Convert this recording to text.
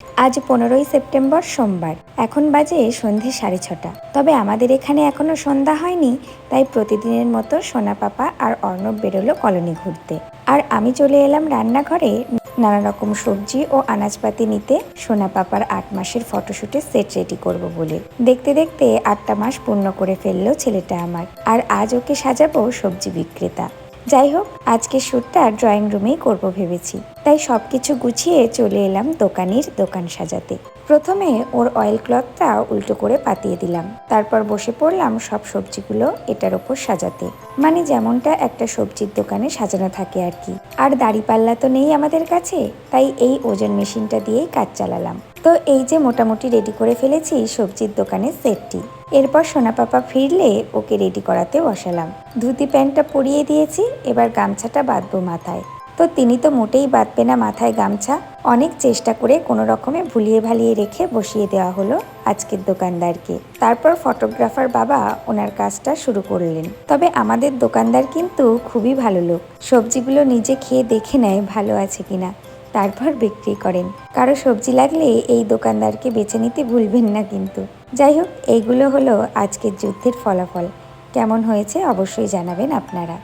আজ 15ই সেপ্টেম্বর সোমবার। এখন বাজে সন্ধে 6:30। তবে আমাদের এখানে এখনো সন্ধ্যা হয়নি, তাই প্রতিদিনের মতো সোনা পাপা আর অর্ণব বেরোলো কলোনি ঘুরতে। আর আমি চলে এলাম রান্নাঘরে নানা রকম সবজি ও আনাজপাতি নিতে, সোনা পাপার 8 মাসের ফটোশুটের সেট রেডি করব বলে। দেখতে দেখতে 8টা মাস পূর্ণ করে ফেললো ছেলেটা আমার। আর আজ ওকে সাজাবো সবজি বিক্রেতা। যাই হোক, আজকের শ্যুটটা ড্রয়িং রুমেই করব ভেবেছি, তাই সব কিছু গুছিয়ে চলে এলাম দোকানির দোকান সাজাতে। প্রথমে ওর অয়েল ক্লথটা উল্টো করে পাতিয়ে দিলাম, তারপর বসে পড়লাম সব সবজিগুলো এটার ওপর সাজাতে, মানে যেমনটা একটা সবজির দোকানে সাজানো থাকে আর কি। আর দাঁড়িপাল্লা তো নেই আমাদের কাছে, তাই এই ওজন মেশিনটা দিয়েই কাজ চালালাম। তো এই যে মোটামুটি রেডি করে ফেলেছি সবজির দোকানের সেটটি। এরপর সোনা পাপা ফিরলে ওকে রেডি করাতে বসালাম। ধুতি প্যান্টটা পরিয়ে দিয়েছি, এবার গামছাটা বাঁধবো মাথায়। তো তিনি তো মোটেই বাঁধবে না মাথায় গামছা। অনেক চেষ্টা করে কোনো রকমে ভুলিয়ে ভালিয়ে রেখে বসিয়ে দেওয়া হলো আজকের দোকানদারকে। তারপর ফটোগ্রাফার বাবা ওনার কাজটা শুরু করলেন। তবে আমাদের দোকানদার কিন্তু খুবই ভালো লোক, সবজিগুলো নিজে খেয়ে দেখে নেয় ভালো আছে কিনা, তারপর বিক্রি করেন। কারো সবজি লাগলে এই দোকানদারকে বেছে নিতে ভুলবেন না কিন্তু। যাই হোক, এইগুলো হলো আজকের যুদ্ধের ফলাফল। কেমন হয়েছে অবশ্যই জানাবেন আপনারা।